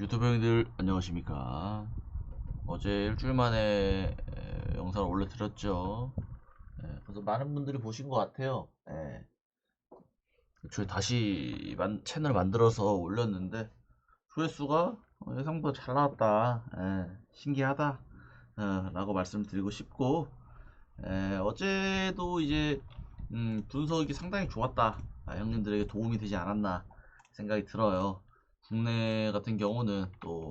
유튜브 형들 안녕하십니까. 어제 일주일 만에 영상을 올려드렸죠. 그래서 많은 분들이 보신 것 같아요. 저희 다시 채널 만들어서 올렸는데 조회수가 예상보다 잘 나왔다, 신기하다, 라고 말씀드리고 싶고, 어제도 이제 분석이 상당히 좋았다, 형님들에게 도움이 되지 않았나 생각이 들어요. 국내 같은 경우는 또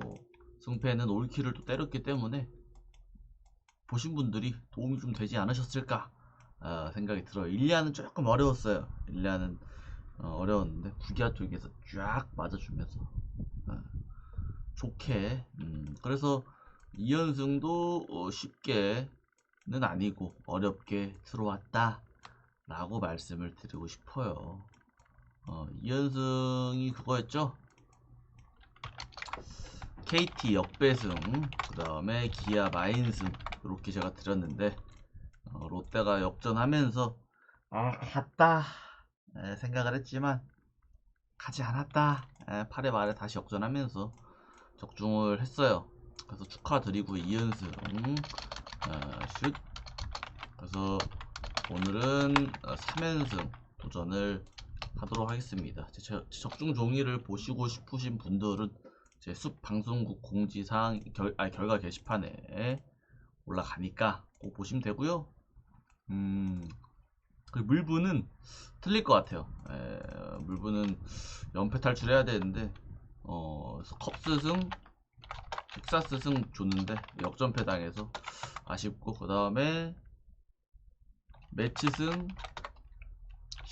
승패는 올킬을 또 때렸기 때문에 보신 분들이 도움이 좀 되지 않으셨을까 생각이 들어요. 일리아는 조금 어려웠어요. 일리아는 어려웠는데 구기아 쪽에서 쫙 맞아주면서 어, 좋게, 그래서 2연승도 쉽게는 아니고 어렵게 들어왔다 라고 말씀을 드리고 싶어요. 2연승이 그거였죠. KT 역배승, 그 다음에 기아 마인승, 이렇게 제가 드렸는데 롯데가 역전하면서 갔다 생각을 했지만 가지 않았다. 8회 말에 다시 역전하면서 적중을 했어요. 그래서 축하드리고 2연승 슛. 그래서 오늘은 3연승 도전을 하도록 하겠습니다. 제 적중 종이를 보시고 싶으신 분들은 제 숲 방송국 공지사항 결과 게시판에 올라가니까 꼭 보시면 되고요. 그 물분은 틀릴 것 같아요. 물분은 연패 탈출해야 되는데 컵스승, 텍사스승 줬는데 역전패 당해서 아쉽고, 그 다음에 매치승,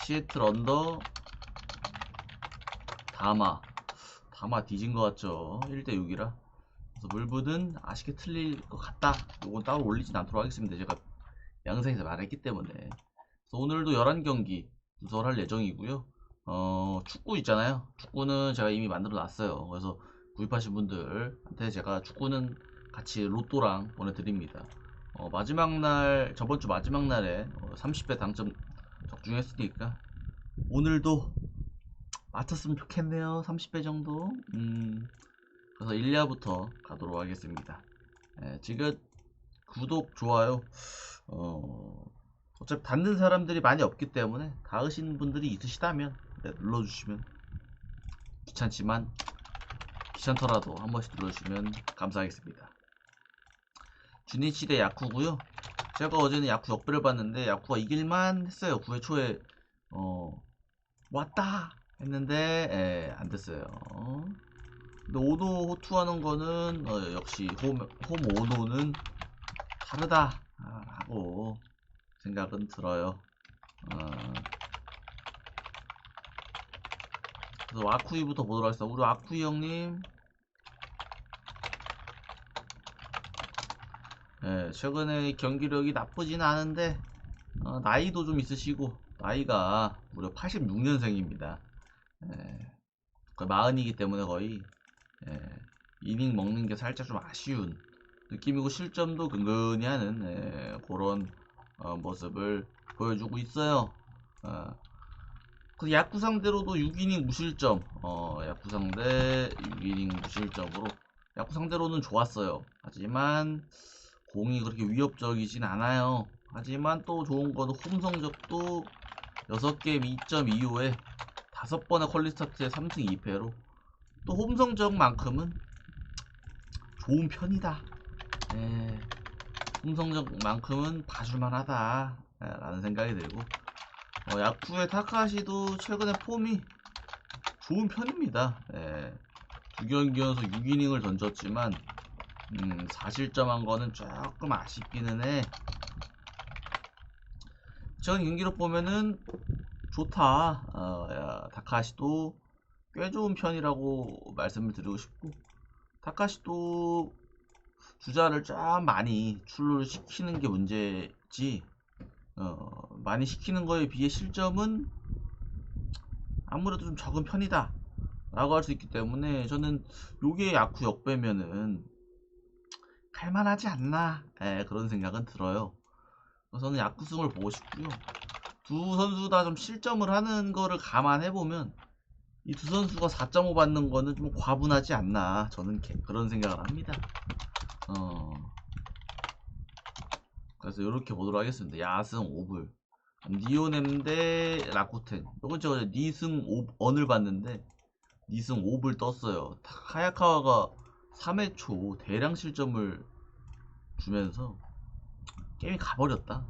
시애틀 언더, 다마 뒤진 것 같죠. 1대6이라. 그래서 물분은 아쉽게 틀릴 것 같다. 요건 따로 올리진 않도록 하겠습니다. 제가 양생에서 말했기 때문에. 그래서 오늘도 11경기 누설할 예정이고요. 축구 있잖아요. 축구는 제가 이미 만들어 놨어요. 그래서 구입하신 분들한테 제가 축구는 같이 로또랑 보내드립니다. 마지막 날, 저번 주 마지막 날에 30배 당첨 적중했으니까 오늘도 맞췄으면 좋겠네요. 30배 정도. 그래서 1야부터 가도록 하겠습니다. 지금 구독, 좋아요, 어차피 닫는 사람들이 많이 없기 때문에 닿으시는 분들이 있으시다면 눌러주시면, 귀찮지만 귀찮더라도 한 번씩 눌러주시면 감사하겠습니다. 주니치 대 야쿠고요. 제가 어제는 야쿠 역배를 봤는데 야쿠가 이길만 했어요. 9회 초에 왔다 했는데 안됐어요. 근데 오노 호투하는 거는 역시 홈 오노는 다르다 하고 생각은 들어요. 그래서 와쿠이부터 보도록 하겠습니다. 우리 와쿠이 형님, 최근에 경기력이 나쁘진 않은데 나이도 좀 있으시고, 나이가 무려 86년생입니다. 거의 마흔이기 때문에 거의 이닝 먹는 게 살짝 좀 아쉬운 느낌이고, 실점도 근근히 하는 그런 모습을 보여주고 있어요. 그 야쿠 상대로도 6이닝 무실점, 야쿠 상대 6이닝 무실점으로 야쿠 상대로는 좋았어요. 하지만 공이 그렇게 위협적이진 않아요. 하지만 또 좋은 거는 홈 성적도 6개 2점 이후에 5번의 퀄리 스타트에 3승 2패로 또 홈 성적만큼은 좋은 편이다. 홈 성적만큼은 봐줄만하다 라는 생각이 들고, 야쿠의 타카시도 최근에 폼이 좋은 편입니다. 2경기 연속 6이닝을 던졌지만 4실점한 거는 조금 아쉽기는 해. 최근 경기로 보면은 좋다. 타카시도 꽤 좋은 편이라고 말씀을 드리고 싶고, 타카시도 주자를 좀 많이 출루를 시키는 게 문제지, 많이 시키는 거에 비해 실점은 아무래도 좀 적은 편이다 라고 할 수 있기 때문에 저는 요게 야쿠 역배면은 갈만하지 않나, 그런 생각은 들어요. 그래서 저는 야쿠승을 보고 싶고요. 두 선수 다 좀 실점을 하는 거를 감안해보면 이 두 선수가 4.5 받는 거는 좀 과분하지 않나, 저는 그런 생각을 합니다. 그래서 이렇게 보도록 하겠습니다. 야승 5불, 니오넴 대 라쿠텐. 이건 제가 니승 5언을 봤는데 니승 5불 떴어요. 하야카와가 3회 초 대량 실점을 주면서 게임이 가버렸다.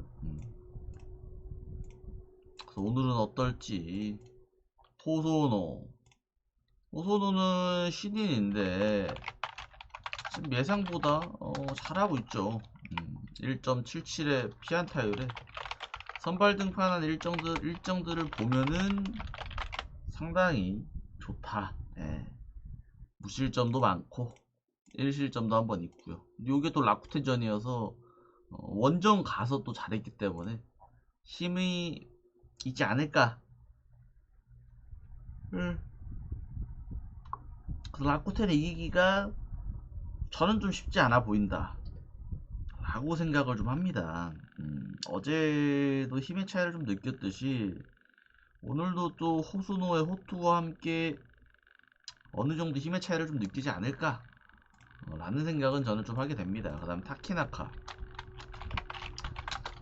그래서 오늘은 어떨지. 호소노는 신인인데 지금 예상보다 잘하고 있죠. 1.77의 피안타율에 선발 등판한 일정들을 보면은 상당히 좋다. 예. 무실점도 많고 1실점도 한번 있고요. 요게 또 라쿠텐전이어서 원정 가서 또 잘했기 때문에 힘이 있지 않을까. 그 라쿠텐을 이기기가 저는 좀 쉽지 않아 보인다 라고 생각을 좀 합니다. 어제도 힘의 차이를 좀 느꼈듯이 오늘도 또 호수노의 호투와 함께 어느 정도 힘의 차이를 좀 느끼지 않을까 라는 생각은 저는 좀 하게 됩니다. 그 다음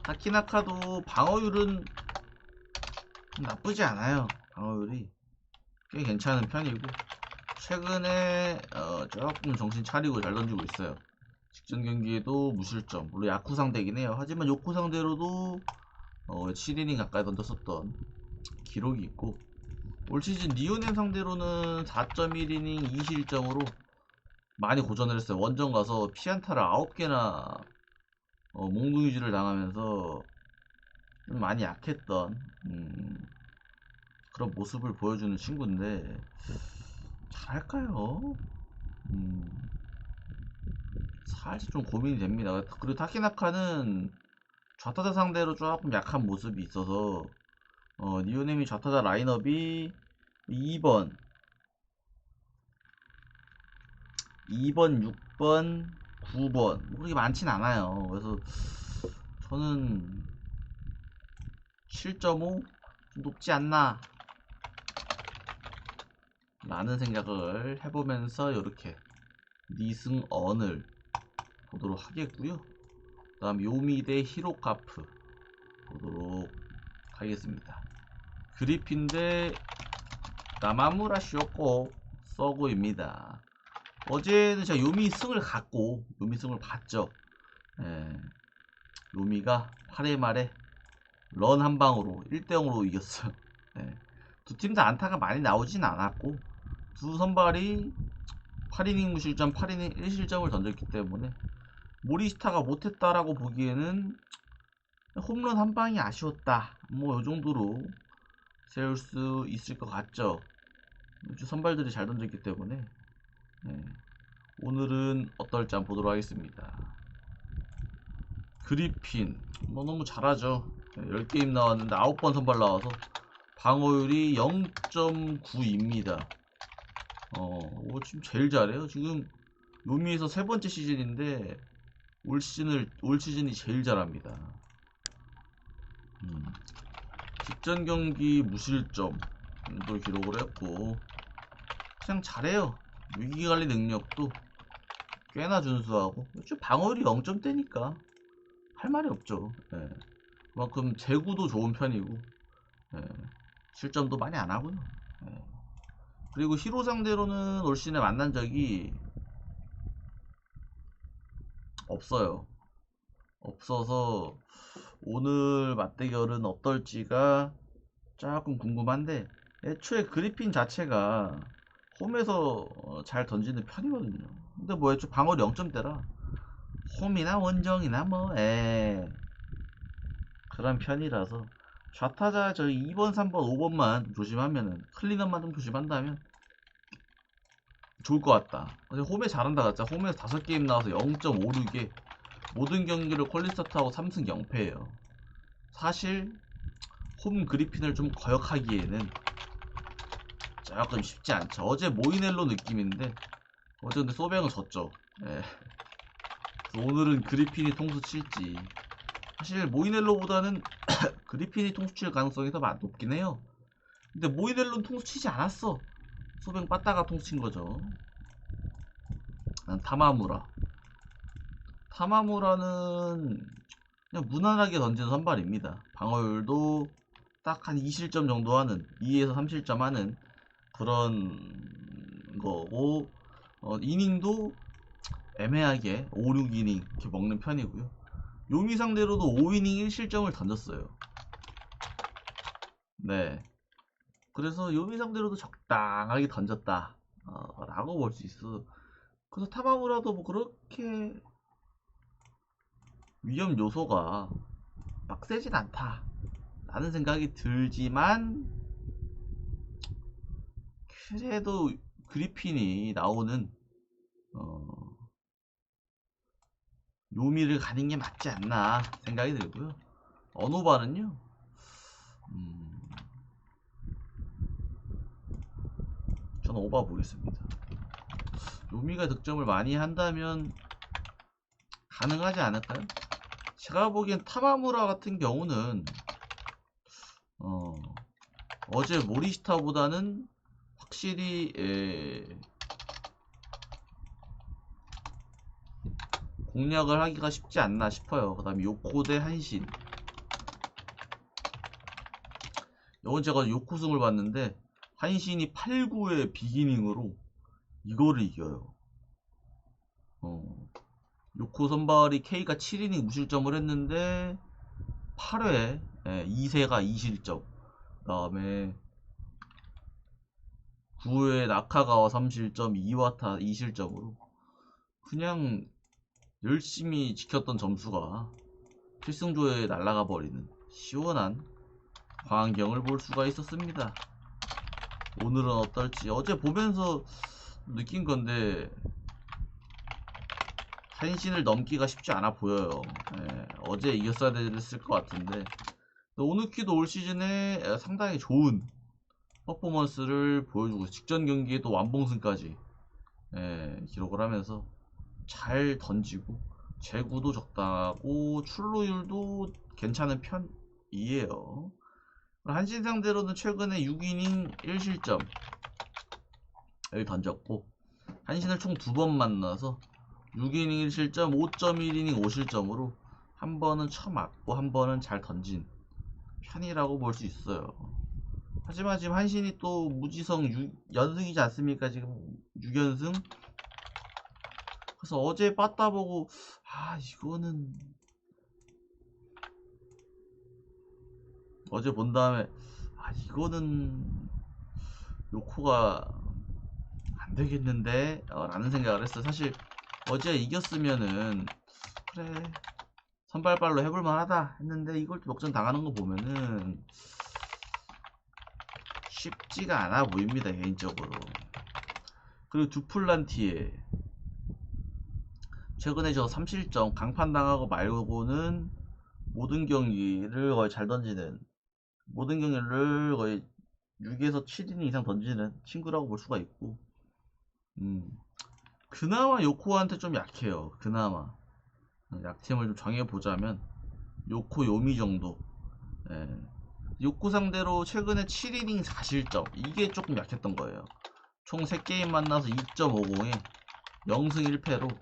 타키나카도 방어율은 나쁘지 않아요. 방어율이 꽤 괜찮은 편이고 최근에 조금 정신 차리고 잘 던지고 있어요. 직전 경기에도 무실점, 물론 야쿠 상대긴 해요. 하지만 요쿠 상대로도 7이닝 가까이 던졌었던 기록이 있고 올 시즌 니오넴 상대로는 4.1이닝 2실점으로 많이 고전을 했어요. 원정 가서 피안타를 9개나 몽둥이질을 당하면서 좀 많이 약했던 그런 모습을 보여주는 친구인데 잘할까요? 살짝 좀 고민이 됩니다. 그리고 타키나카는 좌타자 상대로 조금 약한 모습이 있어서 니오넴이 좌타자 라인업이 2번, 6번, 9번 뭐 그렇게 많진 않아요. 그래서 저는 7.5 좀 높지 않나 라는 생각을 해보면서 이렇게 니승언을 보도록 하겠고요. 그 다음 요미 대 히로카프 보도록 하겠습니다. 그리핀 대 나마무라 쇼코 서고입니다. 어제는 제가 요미 승을 봤죠. 예, 요미가 8회 말에 런 한 방으로 1대0으로 이겼어요. 예, 두 팀 다 안타가 많이 나오진 않았고 두 선발이 8이닝 무실점 8이닝 1실점을 던졌기 때문에 모리시타가 못했다라고 보기에는 홈런 한 방이 아쉬웠다. 뭐 이 정도로 세울 수 있을 것 같죠. 선발들이 잘 던졌기 때문에 오늘은 어떨지 한번 보도록 하겠습니다. 그리핀 뭐 너무 잘하죠. 10게임 나왔는데 9번 선발 나와서 방어율이 0.9입니다. 지금 제일 잘해요. 지금 요미에서 세 번째 시즌인데 올 시즌이 제일 잘합니다. 직전 경기 무실점도 기록을 했고 그냥 잘해요. 위기관리 능력도 꽤나 준수하고 방어율이 0점대니까 할 말이 없죠. 예. 그만큼 제구도 좋은 편이고 실점도 많이 안 하고요. 예. 그리고 히로 상대로는 올 시즌에 만난 적이 없어요. 없어서 오늘 맞대결은 어떨지가 조금 궁금한데 애초에 그리핀 자체가 홈에서 잘 던지는 편이거든요. 근데 뭐 애초에 방어율 0점대라 홈이나 원정이나 뭐 그런 편이라서 좌타자 저희 2번, 3번, 5번만 조심하면은 클린업만 좀 조심한다면 좋을 것 같다. 근데 홈에 잘한다 진짜. 홈에서 5게임 나와서 0.56에 모든 경기를 퀄리스타트하고 3승 0패예요. 사실 홈 그리핀을 좀 거역하기에는 조금 쉽지 않죠. 어제 모이넬로 느낌인데 어제 근데 소뱅은 졌죠. 예. 오늘은 그리핀이 통수 칠지. 사실 모이넬로보다는 그리핀이 통수 칠 가능성이 더 높긴 해요. 근데 모이넬로는 통수 치지 않았어. 수뱅 빠따가 통친 거죠. 타마무라. 타마무라는 그냥 무난하게 던지는 선발입니다. 방어율도 딱 한 2실점 정도 하는, 2에서 3실점 하는 그런 거고, 이닝도 애매하게 5, 6이닝 이렇게 먹는 편이고요. 요미 상대로도 5이닝 1실점을 던졌어요. 네. 그래서 요미 상대로도 적당하게 던졌다. 라고 볼 수 있어. 그래서 타마무라도 뭐 그렇게 위험 요소가 빡세진 않다 라는 생각이 들지만, 그래도 그리핀이 나오는 요미를 가는 게 맞지 않나 생각이 들고요. 언오바는요, 저는 오바 보겠습니다. 요미가 득점을 많이 한다면 가능하지 않을까요? 제가 보기엔 타마무라 같은 경우는 어제 모리시타보다는 확실히 공략을 하기가 쉽지 않나 싶어요. 그 다음에 요코 대 한신. 이건 제가 요코승을 봤는데 한신이 8-9의 비기닝으로 이거를 이겨요. 요코 선발이 K가 7이닝 무실점을 했는데 8회 2세가 2실점, 그 다음에 9회 나카가와 3실점, 이와타 2실점으로 그냥 열심히 지켰던 점수가 필승조에 날아가 버리는 시원한 광경을 볼 수가 있었습니다. 오늘은 어떨지 어제 보면서 느낀 건데 한신을 넘기가 쉽지 않아 보여요. 어제 이겼어야 됐을 것 같은데, 오누키도 올 시즌에 상당히 좋은 퍼포먼스를 보여주고 직전 경기에도 완봉승까지 기록을 하면서 잘 던지고 제구도 적당하고 출루율도 괜찮은 편이에요. 한신 상대로는 최근에 6이닝 1실점을 던졌고, 한신을 총 2번 만나서 6이닝 1실점, 5.1이닝 5실점으로 한 번은 쳐맞고 한 번은 잘 던진 편이라고 볼 수 있어요. 하지만 지금 한신이 또 무지성 6연승이지 않습니까? 지금 6연승. 그래서 어제 빠따 보고 이거는 어제 본 다음에 이거는 요코가 안 되겠는데 라는 생각을 했어. 사실 어제 이겼으면은 그래 선발발로 해볼만 하다 했는데, 이걸 또 역전 당하는 거 보면은 쉽지가 않아 보입니다, 개인적으로. 그리고 두플란티에 최근에 저 3실점 강판 당하고 말고는 모든 경기를 거의 잘 던지는, 모든 경기를 거의 6에서 7이닝 이상 던지는 친구라고 볼 수가 있고, 그나마 요코한테 좀 약해요. 그나마 약점을 좀 정해보자면 요코 요미 정도. 요코 상대로 최근에 7이닝 4실점, 이게 조금 약했던 거예요. 총 3게임 만나서 2.50에 0승 1패로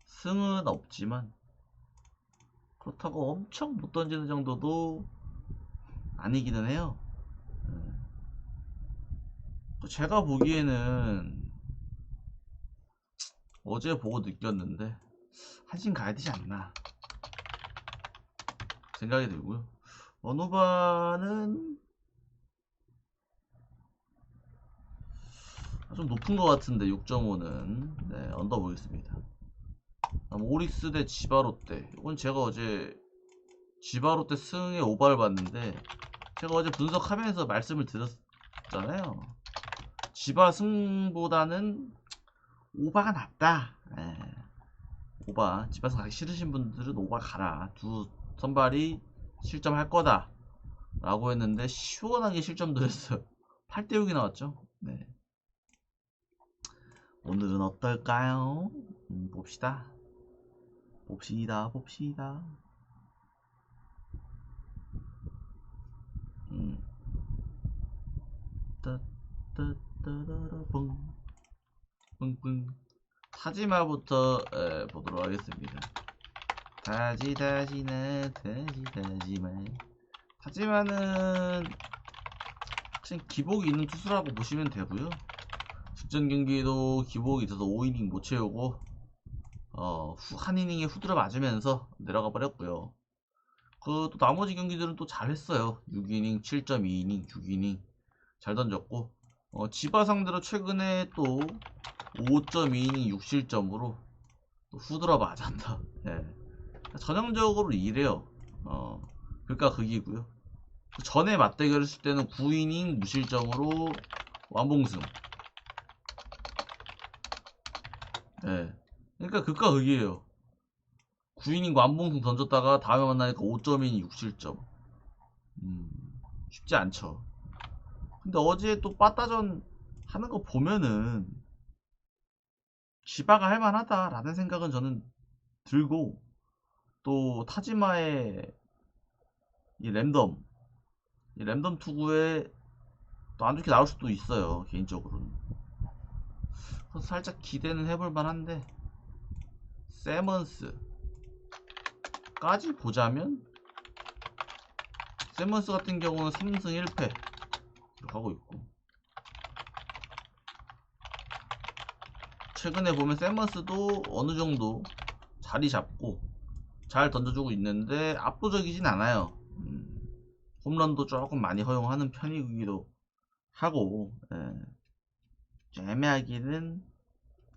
승은 없지만 그렇다고 엄청 못 던지는 정도도 아니기는 해요. 제가 보기에는 어제 보고 느꼈는데 한신 가야 되지 않나 생각이 들고요. 언호바는 좀 높은 것 같은데 6.5는 언더 보겠습니다. 오릭스 대 지바롯데, 이건 제가 어제 지바롯데 승의 오바를 봤는데 제가 어제 분석하면서 말씀을 드렸잖아요. 지바 승보다는 오바가 낫다. 오바, 지바승 가기 싫으신 분들은 오바 가라, 두 선발이 실점할 거다 라고 했는데 시원하게 실점도 했어요. 8대6이 나왔죠. 오늘은 어떨까요? 봅시다. 봅시다. 따따따따라봉 뿡뿡. 타지마부터 보도록 하겠습니다. 타지타지나 타지타지마. 타지마는 그냥 기복이 있는 투수라고 보시면 되고요. 직전 경기에도 기복이 있어서 5이닝 못 채우고 한 이닝에 후드려 맞으면서 내려가 버렸고요. 그 또 나머지 경기들은 또 잘했어요. 6이닝, 7.2이닝, 6이닝 잘 던졌고 지바 상대로 최근에 또 5.2이닝 6실점으로 또 후드려 맞았다. 예. 전형적으로 이래요. 그러니까 극이고요. 그 전에 맞대결 했을 때는 9이닝 무실점으로 완봉승. 예. 그러니까 극과 극이에요. 9이닝 완봉승 던졌다가 다음에 만나니까 5.2이닝 6실점. 쉽지 않죠. 근데 어제 또 빠따전 하는 거 보면은 지바가 할만하다라는 생각은 저는 들고, 또 타지마의 이 랜덤 투구에 또 안 좋게 나올 수도 있어요. 개인적으로는. 그래서 살짝 기대는 해볼 만한데, 세먼스까지 보자면 세먼스 같은 경우는 3승 1패 가고 있고, 최근에 보면 세먼스도 어느 정도 자리 잡고 잘 던져주고 있는데 압도적이진 않아요. 홈런도 조금 많이 허용하는 편이기도 하고, 좀 애매하기는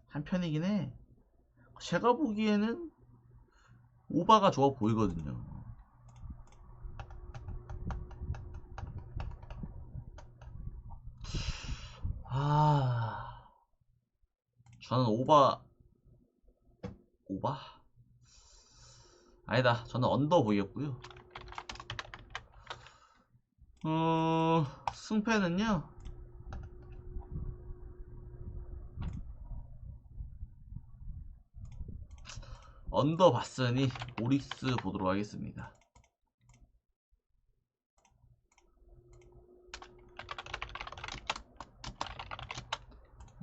한 편이긴 해. 제가 보기에는 오바가 좋아 보이거든요. 저는 오바 아니다. 저는 언더 보이겠고요. 승패는요, 언더 봤으니 오릭스 보도록 하겠습니다.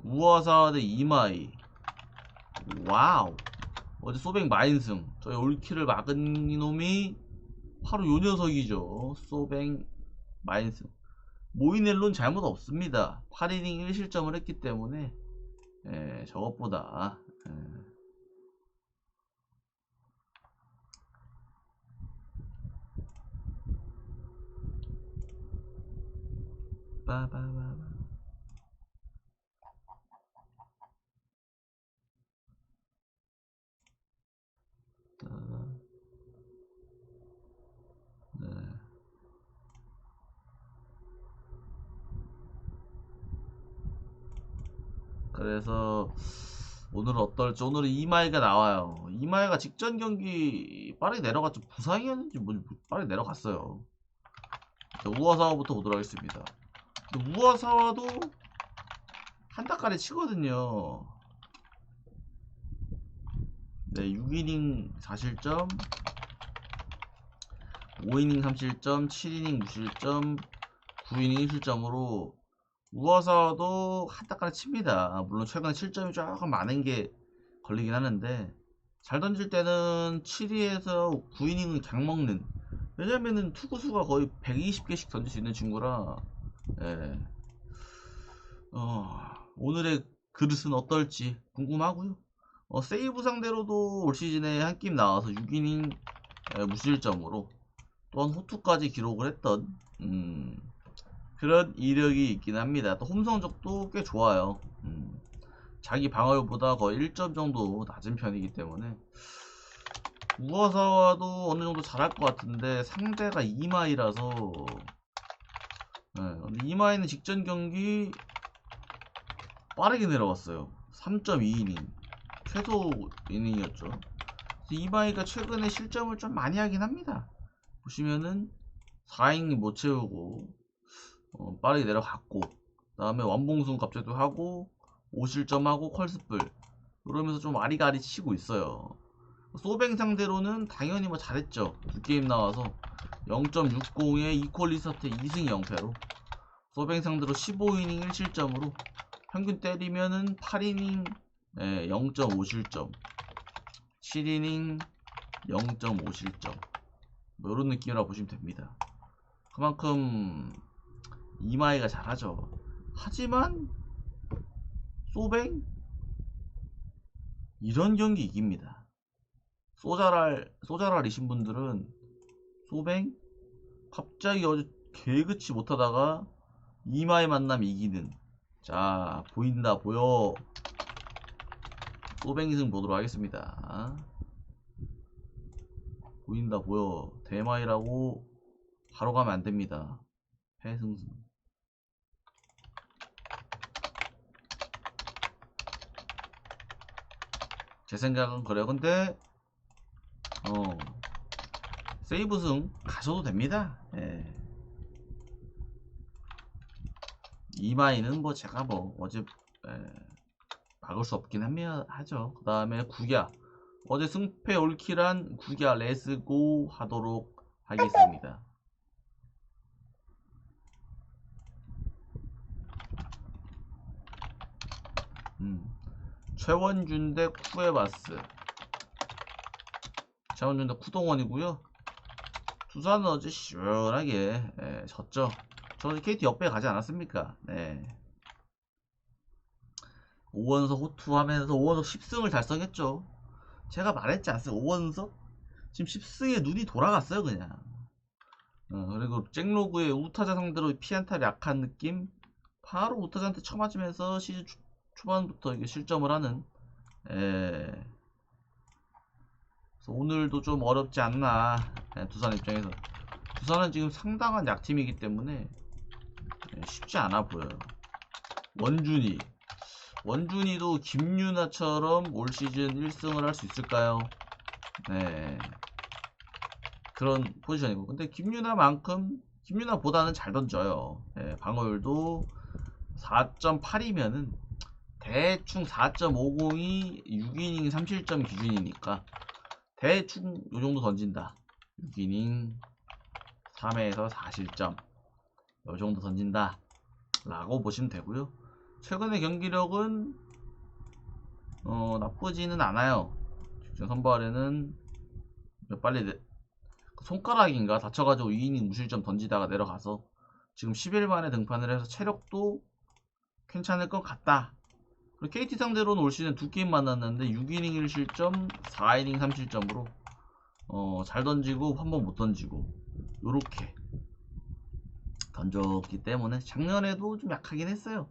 우와사 대 이마이. 와우. 어제 소백 마인승. 저희 올킬을 막은 이놈이 바로 요 녀석이죠. 소백 마인승. 모이넬론 잘못 없습니다. 8이닝 1실점을 했기 때문에 저것보다 빠바바바. 네. 그래서 오늘은 어떨지. 오늘은 이마이가 나와요. 이마이가 직전 경기 빠르게 내려갔죠. 부상이었는지 뭐 빠르게 내려갔어요. 우와사와부터 보도록 하겠습니다. 우와사와도 한타까리 치거든요. 네, 6이닝 4실점, 5이닝 3실점, 7이닝 무실점, 9이닝 1실점으로 우와사와도 한타까리 칩니다. 물론 최근에 7점이 조금 많은 게 걸리긴 하는데, 잘 던질 때는 7위에서 9이닝은 그냥 먹는. 왜냐면은 투구수가 거의 120개씩 던질 수 있는 친구라. 오늘의 그릇은 어떨지 궁금하고요. 세이브 상대로도 올 시즌에 한 게임 나와서 6이닝 무실점으로 또한 호투까지 기록을 했던 그런 이력이 있긴 합니다. 또 홈 성적도 꽤 좋아요. 자기 방어율보다 거의 1점 정도 낮은 편이기 때문에 우와사와도 어느 정도 잘할 것 같은데, 상대가 이마이라서. 근데 이마이는 직전 경기 빠르게 내려갔어요. 3.2이닝 최소 이닝이었죠. 이마이가 최근에 실점을 좀 많이 하긴 합니다. 보시면은 4이닝 못 채우고 빠르게 내려갔고, 그 다음에 완봉승 갑자기 하고 5실점하고 컬스플, 그러면서 좀 아리가리 치고 있어요. 소뱅 상대로는 당연히 뭐 잘했죠. 두 게임 나와서 0.60에 이퀄리 스타트 2승 0패로 소뱅 상대로 15이닝 1실점으로 평균 때리면은 8이닝 0.5실점, 7이닝 0.5실점, 뭐 이런 느낌이라고 보시면 됩니다. 그만큼 이마이가 잘하죠. 하지만 소뱅 이런 경기 이깁니다. 소자랄이신 분들은 소뱅 갑자기 어제 개그치 못하다가 이마이 만남 이기는, 자 보인다 보여. 소뱅이승 보도록 하겠습니다. 보인다 보여. 대마이라고 바로 가면 안됩니다. 패승승. 제 생각은 그래요. 근데 세이브승 가셔도 됩니다. 예. 이마이는 뭐 제가 뭐 어제 막을 수 없긴 하죠. 그 다음에 구야, 어제 승패 올킬한 구야 레스고 하도록 하겠습니다. 최원준 대 쿠에바스. 최원준 대 쿠동원이고요. 두산은 어제 시원하게 졌죠. 저 KT 역배 가지 않았습니까? 네. 5원석 호투하면서 5원석 10승을 달성했죠. 제가 말했지 않습니까? 5원석 지금 10승에 눈이 돌아갔어요 그냥. 그리고 잭로그의 우타자 상대로 피안타를 약한 느낌, 바로 우타자한테 쳐맞으면서 시즌 초반부터 이게 실점을 하는. 그래서 오늘도 좀 어렵지 않나. 두산 입장에서 두산은 지금 상당한 약팀이기 때문에 쉽지 않아 보여요. 원준이도 김유나처럼 올 시즌 1승을 할 수 있을까요? 네, 그런 포지션이고, 근데 김유나보다는 잘 던져요. 네, 방어율도 4.8이면은 대충 4.50이 6이닝 3실점 기준이니까 대충 요정도 던진다. 6이닝 3회에서 4실점 요정도 던진다 라고 보시면 되고요. 최근의 경기력은 나쁘지는 않아요. 직전 선발에는 빨리 손가락인가 다쳐가지고 2이닝 무실점 던지다가 내려가서 지금 10일 만에 등판을 해서 체력도 괜찮을 것 같다. 그리고 KT 상대로는 올 시즌 2게임 만났는데 6이닝 1실점 4이닝 3실점으로 잘 던지고 한 번 못 던지고 요렇게 던졌기 때문에 작년에도 좀 약하긴 했어요.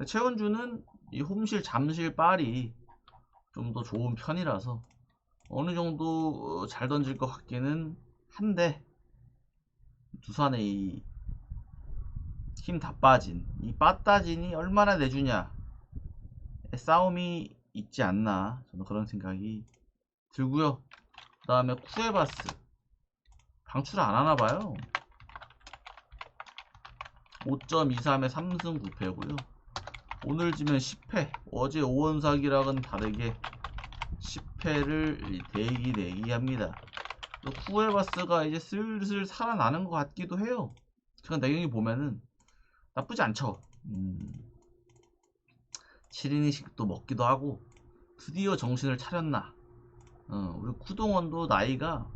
최원주는 이 홈실 잠실 빨이 좀 더 좋은 편이라서 어느 정도 잘 던질 것 같기는 한데, 두산의 이 힘 다 빠진 이 빠따진이 얼마나 내주냐 싸움이 있지 않나, 저는 그런 생각이 들고요. 그 다음에 쿠에바스 방출 안 하나봐요. 5.23에 3승 9패고요 오늘 지면 10패, 어제 오원삭이랑은 다르게 10패를 대기합니다. 쿠에바스가 이제 슬슬 살아나는 것 같기도 해요. 제가 내경기 보면은 나쁘지 않죠. 7이닝씩도 먹기도 하고 드디어 정신을 차렸나. 우리 쿠동원도 나이가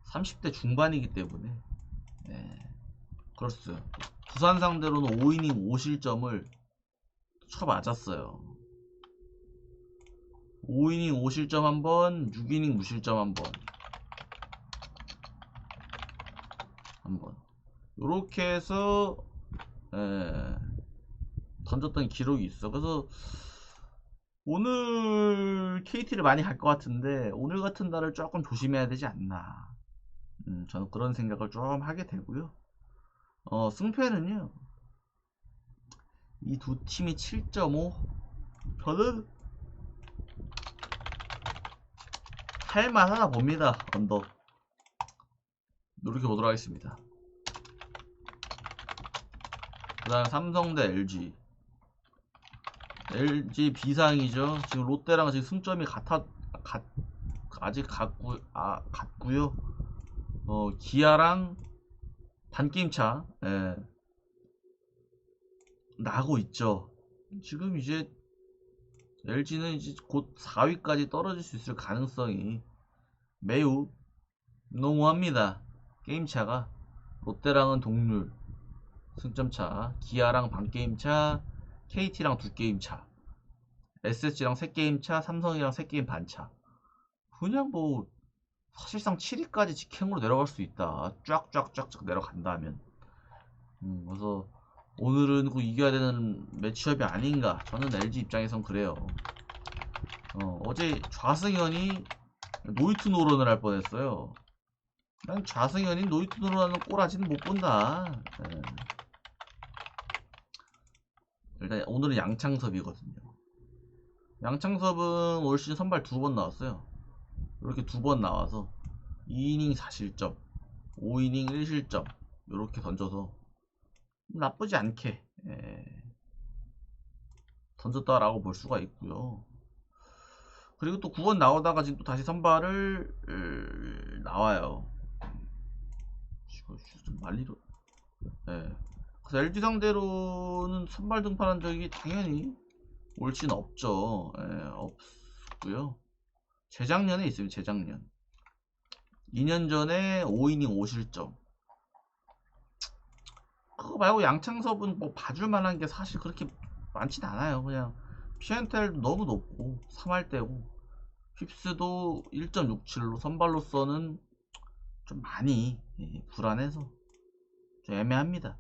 30대 중반이기 때문에 그렇어요. 부산 상대로는 5이닝 5실점을 쳐맞았어요. 5이닝 5실점 한번, 6이닝 무실점 한번 요렇게 해서 던졌던 기록이 있어. 그래서 오늘 KT를 많이 갈 것 같은데 오늘 같은 날을 조금 조심해야 되지 않나. 저는 그런 생각을 좀 하게 되고요. 승패는요, 이 두 팀이 7.5, 저는 할만하다 봅니다. 언더 노력해 보도록 하겠습니다. 그 다음 삼성 대 LG. LG 비상이죠. 지금 롯데랑 지금 승점이 아직 같고요. 기아랑 반게임 차. 나고 있죠. 지금 이제 LG는 이제 곧 4위까지 떨어질 수 있을 가능성이 매우 농후합니다. 게임차가 롯데랑은 동률 승점차, 기아랑 반게임차, KT랑 2게임차, SSG랑 3게임차, 삼성이랑 3게임 반차. 그냥 뭐 사실상 7위까지 직행으로 내려갈 수 있다. 쫙쫙쫙쫙 내려간다면. 그래서 오늘은 꼭 이겨야 되는 매치업이 아닌가. 저는 LG 입장에선 그래요. 어제 좌승현이 노이트 노런을 할 뻔했어요. 난 좌승현이 노이트 노런하는 꼬라지는 못 본다. 예. 일단 오늘은 양창섭이거든요. 양창섭은 올 시즌 선발 2번 나왔어요. 이렇게 2번 나와서 2이닝 4실점, 5이닝 1실점 이렇게 던져서 나쁘지 않게 던졌다라고 볼 수가 있고요. 그리고 또 9번 나오다가 지금 또 다시 선발을 나와요. 이거 좀 난리로. 예. 그래서 LG 상대로는 선발 등판한 적이 당연히 올 시즌 없죠. 없고요. 재작년에 있으면 재작년 2년 전에 5이닝 5실점. 그거 말고 양창섭은 뭐 봐줄 만한 게 사실 그렇게 많진 않아요. 그냥 피엔텔도 너무 높고 3할대고 휩스도 1.67로 선발로서는 좀 많이 불안해서 좀 애매합니다.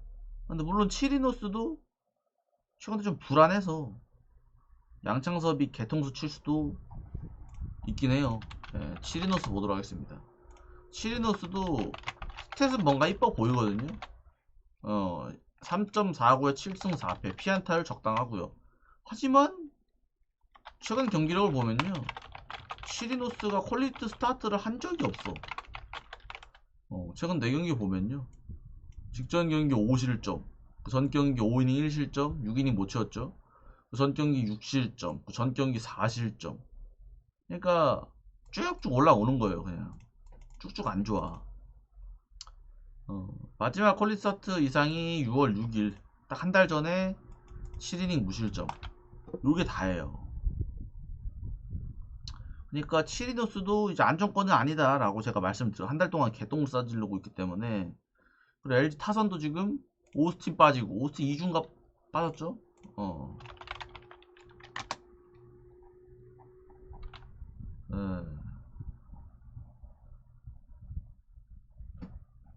근데 물론 치리노스도 최근에 좀 불안해서 양창섭이 개통수 칠 수도 있긴 해요. 치리노스 보도록 하겠습니다. 치리노스도 스탯은 뭔가 이뻐 보이거든요. 3.49에 7승 4패 피안타율 적당하고요. 하지만 최근 경기력을 보면요, 치리노스가 퀄리티 스타트를 한 적이 없어. 최근 4경기 보면요, 직전 경기 5실점, 그 전 경기 5이닝 1실점, 6이닝 못 채웠죠. 그 전 경기 6실점, 그 전 경기 4실점. 그러니까 쭉쭉 올라오는 거예요. 그냥 쭉쭉 안 좋아. 마지막 퀄리티 스타트 이상이 6월 6일 딱 한 달 전에 7이닝 무실점. 요게 다예요. 그러니까 치리노스도 이제 안정권은 아니다 라고 제가 말씀드려. 한 달 동안 개똥을 싸지르고 있기 때문에. 그리고 LG 타선도 지금 오스틴 빠지고, 오스틴 이중갑 빠졌죠.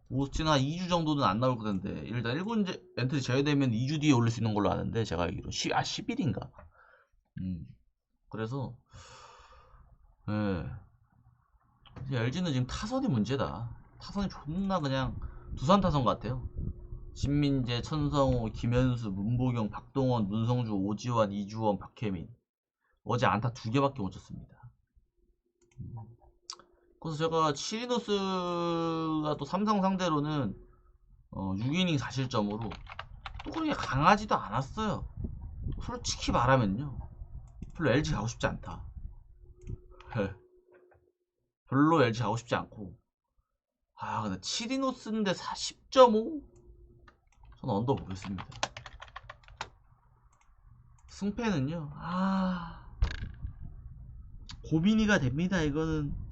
오스틴 한 2주 정도는 안 나올 건데, 일단 1군 엔트리 제외되면 2주 뒤에 올릴 수 있는 걸로 아는데, 제가 알기로 10일인가. 그래서 LG는 지금 타선이 문제다. 타선이 존나 그냥 두산 타선 같아요. 신민재, 천성호, 김현수, 문보경, 박동원, 문성주, 오지환, 이주원, 박혜민. 어제 안타 2개밖에 못 쳤습니다. 그래서 제가 치리노스가 또 삼성 상대로는 6이닝 4실점으로 또 그렇게 강하지도 않았어요. 솔직히 말하면요, 별로 LG 가고 싶지 않다. 별로 LG 가고 싶지 않고, 근데 치리노스인데 10.5? 저는 언더 보겠습니다. 승패는요, 고민이가 됩니다. 이거는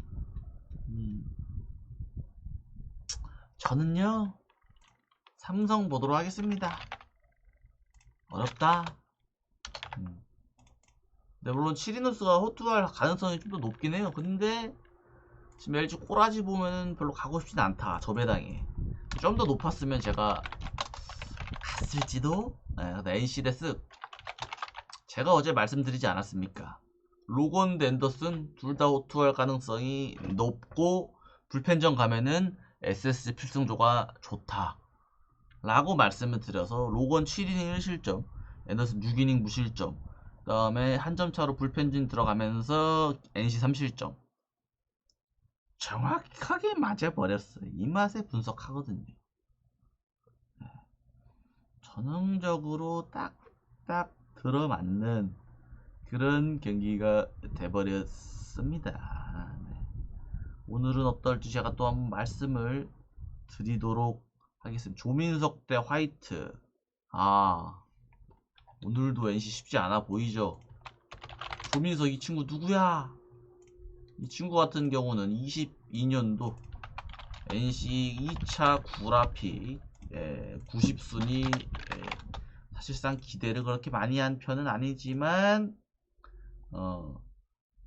저는요, 삼성 보도록 하겠습니다. 어렵다. 근데 물론 치리노스가 호투할 가능성이 좀 더 높긴 해요. 근데 지금 LG 꼬라지 보면은 별로 가고 싶진 않다. 저 배당에 좀 더 높았으면 제가 갔을지도. NC 데스 제가 어제 말씀드리지 않았습니까? 로건 앤더슨 둘 다 호투할 가능성이 높고 불펜전 가면은 SSG 필승조가 좋다 라고 말씀을 드려서, 로건 7이닝 1실점, 앤더슨 6이닝 무실점, 그 다음에 한 점 차로 불펜진 들어가면서 NC 3실점. 정확하게 맞아버렸어요. 이 맛에 분석하거든요. 전형적으로 딱딱 들어맞는 그런 경기가 돼버렸습니다. 오늘은 어떨지 제가 또 한번 말씀을 드리도록 하겠습니다. 조민석 대 화이트. 오늘도 NC 쉽지 않아 보이죠. 조민석 이 친구 누구야? 이 친구 같은 경우는 22년도 NC 2차 구라픽 90순위. 사실상 기대를 그렇게 많이 한 편은 아니지만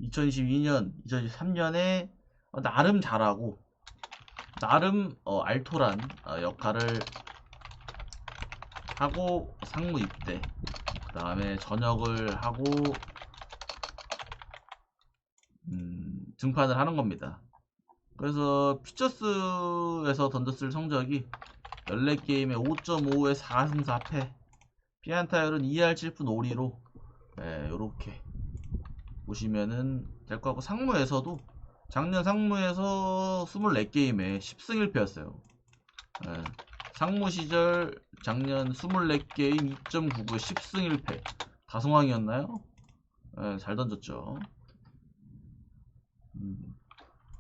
2022년 2023년에 나름 잘하고 나름 알토란 역할을 하고 상무 입대, 그 다음에 전역을 하고 등판을 하는 겁니다. 그래서 퓨처스에서 던졌을 성적이 14게임에 5.5에 4승 4패, 피안타율은 2할 7푼 5리로 요렇게 보시면은 될 것 같고, 상무에서도 작년 상무에서 24게임에 10승 1패였어요. 상무 시절 작년 24게임 2.99에 10승 1패. 다성황이었나요? 잘 던졌죠.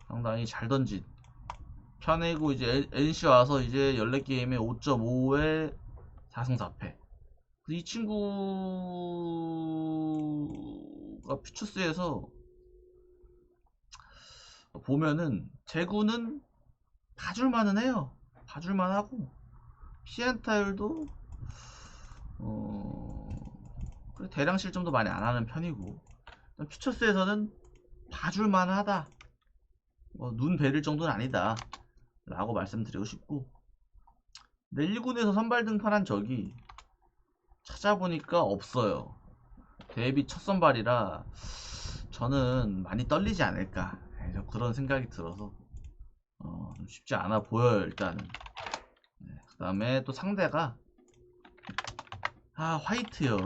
상당히 잘 던진 편이고, 이제 NC 와서 이제 14게임에 5.5에 4승 4패. 이 친구가 퓨처스에서 보면은 제구는 봐줄만은 해요. 봐줄만 하고, 피안타율도 대량 실점도 많이 안 하는 편이고, 퓨처스에서는 봐줄만 하다, 눈 베릴 정도는 아니다 라고 말씀드리고 싶고, 근데 1군에서 선발 등판한 적이 찾아보니까 없어요. 데뷔 첫 선발이라 저는 많이 떨리지 않을까, 그런 생각이 들어서 좀 쉽지 않아 보여요 일단은. 그 다음에 또 상대가 화이트요.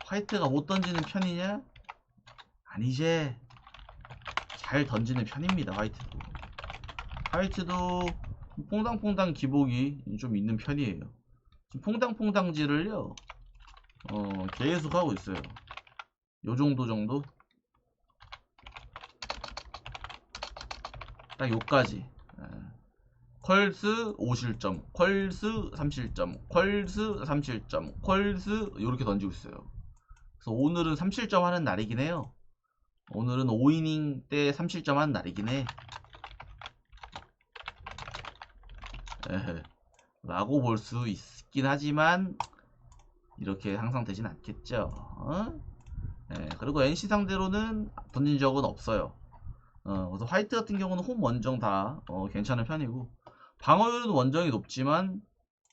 화이트가 못 던지는 편이냐? 아니지. 잘 던지는 편입니다. 화이트도 퐁당퐁당 기복이 좀 있는 편이에요. 지금 퐁당퐁당질을요 계속 하고 있어요. 요정도 딱 요까지. 컬스 5실점, 컬스 3실점, 컬스 3실점, 컬스 요렇게 던지고 있어요. 그래서 오늘은 3실점 하는 날이긴 해요. 오늘은 5이닝 때 3실점 하는 날이긴 해. 라고 볼 수 있긴 하지만 이렇게 항상 되진 않겠죠. 그리고 NC 상대로는 던진 적은 없어요. 그래서 화이트 같은 경우는 홈 원정 다 괜찮은 편이고, 방어율은 원정이 높지만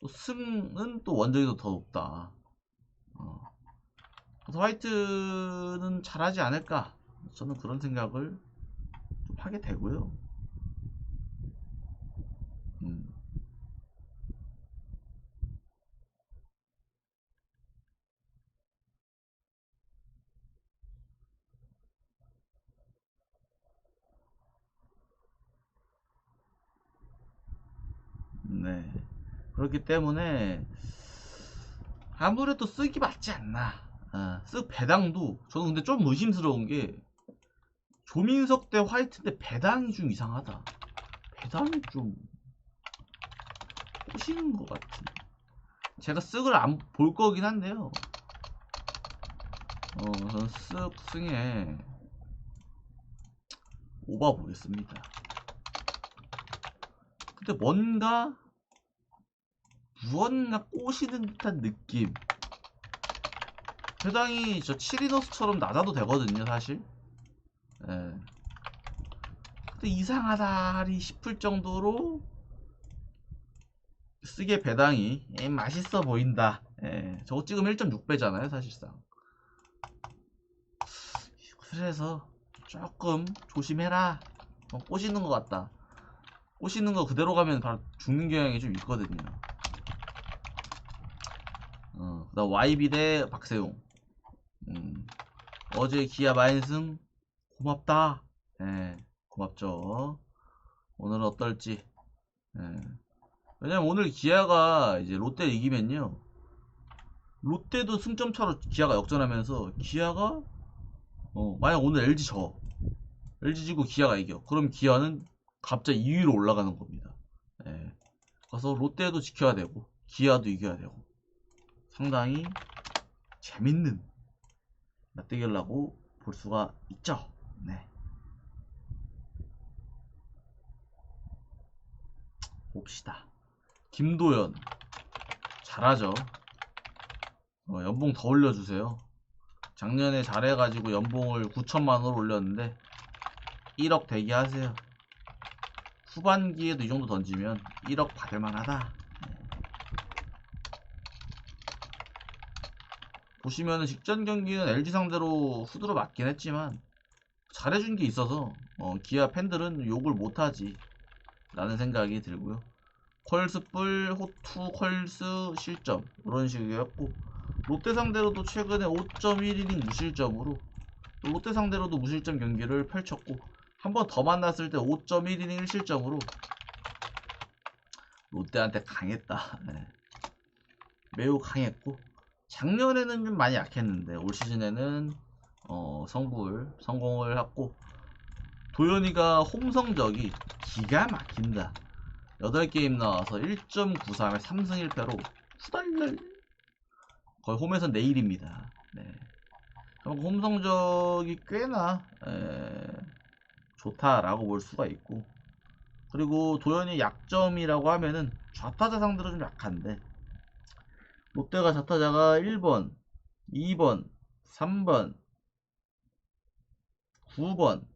또 승은 또 원정이 더 높다. 그래서 화이트는 잘하지 않을까, 저는 그런 생각을 좀 하게 되고요. 네. 그렇기 때문에 아무래도 쓰기 맞지 않나. 쓱 배당도 저는 근데 좀 의심스러운 게, 조민석 대 화이트인데 배당이 좀 이상하다. 배당이 좀 꼬시는 것 같은. 제가 쓱을 안 볼 거긴 한데요. 저는 쓱 승에 오바 보겠습니다. 근데 무언가 꼬시는 듯한 느낌. 배당이 저 7이너스처럼 낮아도 되거든요 사실. 근데 이상하다 싶을 정도로 쓰게 배당이 맛있어 보인다. 저거 찍으면 1.6배잖아요 사실상. 그래서 조금 조심해라. 꼬시는 것 같다. 꼬시는 거 그대로 가면 바로 죽는 경향이 좀 있거든요. 그다음 YB 대 박세웅. 어제 기아 마인승 고맙다. 고맙죠. 오늘은 어떨지. 왜냐면 오늘 기아가 이제 롯데를 이기면요, 롯데도 승점 차로 기아가 역전하면서, 기아가 만약 오늘 LG 지고 기아가 이겨, 그럼 기아는 갑자기 2위로 올라가는 겁니다. 그래서 롯데도 지켜야 되고 기아도 이겨야 되고 상당히 재밌는 맞대결이라고 볼 수가 있죠. 네. 봅시다. 김도현 잘하죠. 연봉 더 올려주세요. 작년에 잘해가지고 연봉을 9천만원으로 올렸는데 1억 대기 하세요. 후반기에도 이 정도 던지면 1억 받을만하다. 보시면은 직전 경기는 LG 상대로 후드로 맞긴 했지만 잘해준 게 있어서 기아 팬들은 욕을 못하지 라는 생각이 들고요. 컬스 뿔, 호투, 컬스 실점 이런 식이었고, 롯데 상대로도 최근에 5.1이닝 무실점으로 롯데 상대로도 무실점 경기를 펼쳤고, 한 번 더 만났을 때 5.1이닝 1실점으로 롯데한테 강했다. 네. 매우 강했고, 작년에는 좀 많이 약했는데 올 시즌에는 성공을 했고, 도현이가 홈 성적이 기가 막힌다. 8게임 나와서 1.93에 3승 1패로 후달달 거의 홈에서 내일입니다. 네. 홈 성적이 꽤나 좋다라고 볼 수가 있고, 그리고 도현이 약점이라고 하면은 좌타자 상대로 좀 약한데, 롯데가 좌타자가 1번, 2번, 3번, 9번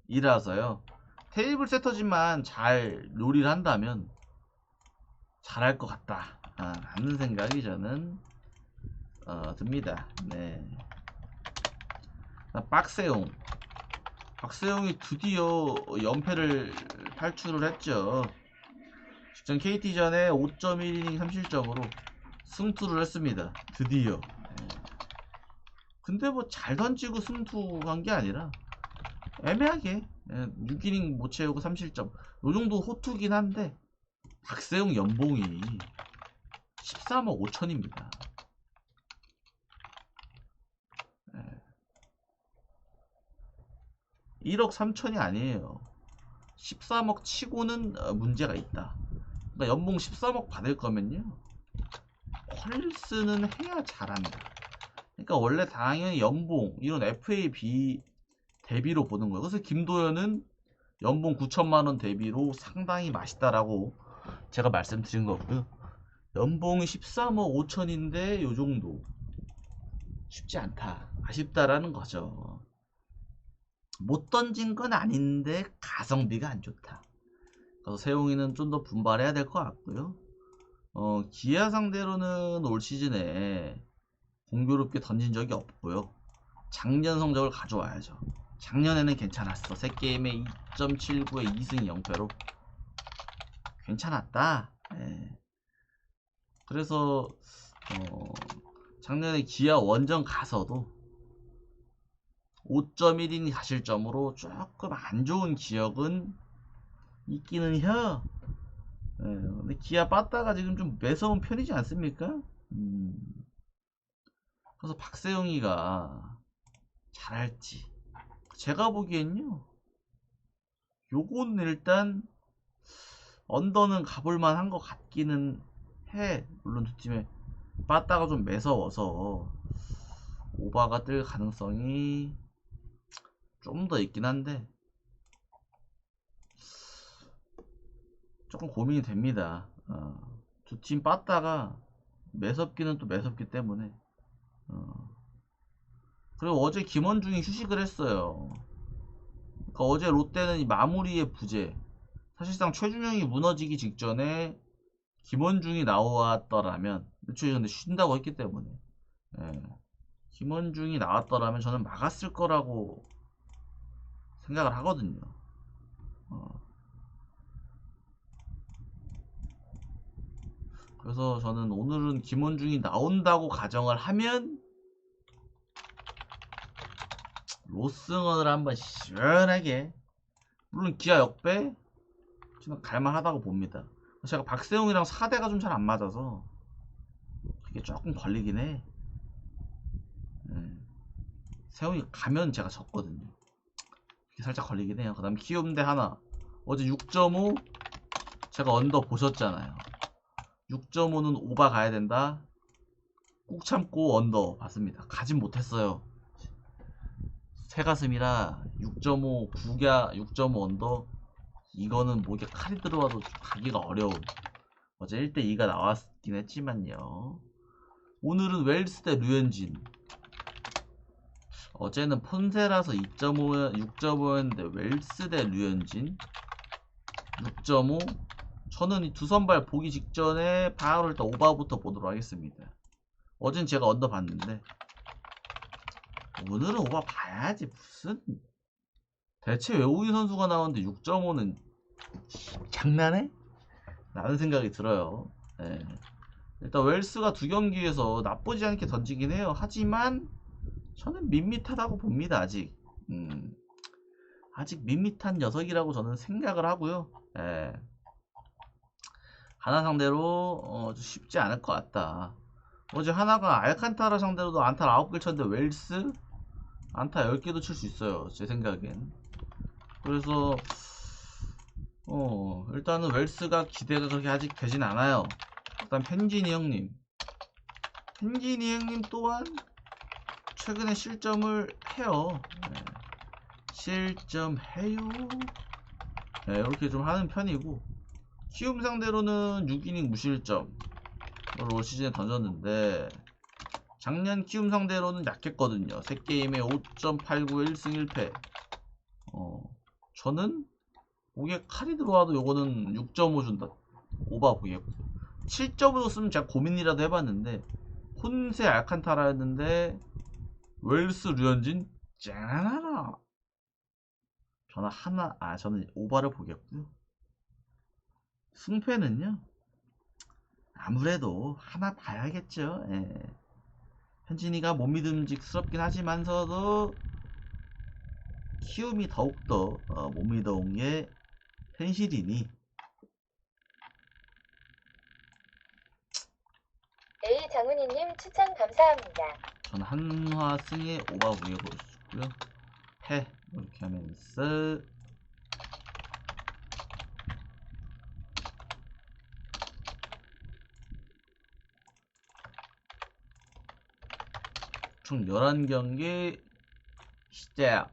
끝이라서요. 테이블 세터지만 잘 놀이를 한다면 잘할 것 같다 라는 생각이 저는 듭니다. 네. 박세용이 드디어 연패를 탈출을 했죠. 직전 KT전에 5.1이닝 3실점으로 승투를 했습니다. 드디어. 근데 뭐 잘 던지고 승투한 게 아니라 애매하게 6이닝 못 채우고 3실점 요 정도 호투긴 한데, 박세용 연봉이 13억 5천입니다. 1억 3천이 아니에요. 13억 치고는 문제가 있다. 그러니까 연봉 13억 받을 거면요, 퀄스는 해야 잘한다. 그러니까 원래 당연히 연봉 이런 FAB 대비로 보는 거예요. 그래서 김도현은 연봉 9천만원 대비로 상당히 맛있다라고 제가 말씀드린 거고요. 연봉이 13억 5천인데 요 정도 쉽지 않다, 아쉽다라는 거죠. 못 던진 건 아닌데 가성비가 안 좋다. 그래서 세용이는 좀 더 분발해야 될 것 같고요. 기아 상대로는 올 시즌에 공교롭게 던진 적이 없고요. 작년 성적을 가져와야죠. 작년에는 괜찮았어. 3게임에 2.79에 2승 0패로 괜찮았다. 네. 그래서 작년에 기아 원정 가서도 5.1이닝 가실점으로 조금 안 좋은 기억은 있기는 해. 근데 기아 빠따가 지금 좀 매서운 편이지 않습니까? 그래서 박세용이가 잘할지 제가 보기엔요, 요건 일단 언더는 가볼만 한 것 같기는 해. 물론 두 팀의 빠따가 좀 매서워서 오바가 뜰 가능성이 좀 더 있긴 한데 조금 고민이 됩니다. 두 팀 빠따가 매섭기는 또 매섭기 때문에. 그리고 어제 김원중이 휴식을 했어요. 그러니까 어제 롯데는 이 마무리의 부재, 사실상 최준영이 무너지기 직전에 김원중이 나왔더라면, 애초에 근데 쉰다고 했기 때문에, 김원중이 나왔더라면 저는 막았을 거라고 생각을 하거든요. 그래서 저는 오늘은 김원중이 나온다고 가정을 하면 로승원을 한번 시원하게, 물론 기아 역배 저는 갈만하다고 봅니다. 제가 박세웅이랑 4대가 좀 잘 안 맞아서 그게 조금 걸리긴 해. 세웅이 가면 제가 졌거든요. 그게 살짝 걸리긴 해요. 그 다음 키움대 하나, 어제 6.5 제가 언더 보셨잖아요. 6.5는 오바 가야 된다. 꾹 참고 언더 봤습니다. 가진 못했어요. 새가슴이라 6.5 구갸 6.5 언더 이거는 목에 칼이 들어와도 가기가 어려운 어제 1대2가 나왔긴 했지만요. 오늘은 웰스 대 류현진. 어제는 폰세라서 6.5였는데 웰스 대 류현진 6.5. 저는 이 두 선발 보기 직전에 바로 일단 오바부터 보도록 하겠습니다. 어젠 제가 언더 봤는데 오늘은 오바 봐야지. 무슨 대체 외국인 선수가 나오는데 6.5는 장난해? 라는 생각이 들어요. 예. 일단 웰스가 두 경기에서 나쁘지 않게 던지긴 해요. 하지만 저는 밋밋하다고 봅니다. 아직 밋밋한 녀석이라고 저는 생각을 하고요. 예. 하나 상대로 좀 쉽지 않을 것 같다. 어제 하나가 알칸타라 상대로도 안타 9개를 쳤는데 웰스 안타 10개도 칠 수 있어요. 제 생각엔. 그래서 일단은 웰스가 기대가 그렇게 아직 되진 않아요. 일단 펜지니 형님 또한 최근에 실점을 해요. 네. 실점해요. 네, 이렇게 좀 하는 편이고 키움 상대로는 6이닝 무실점 올 시즌에 던졌는데 작년 키움 상대로는 약했거든요. 3게임에 5.89 1승 1패. 저는 목에 칼이 들어와도 요거는 6.5 준다. 오바 보겠고 7점으로 쓰면 제가 고민이라도 해봤는데 혼세 알칸타라였는데 웰스 류현진 짠하나. 저는 오바를 보겠고요. 승패는요 아무래도 하나 봐야겠죠. 예. 현진이가 못 믿음직스럽긴 하지만서도 키움이 더욱더 못 믿어온 게 현실이니 A 장훈이님 추천 감사합니다. 저는 한화 승의 오바 보게 보여주고요. 패 이렇게 하면서 총 11경기 시작.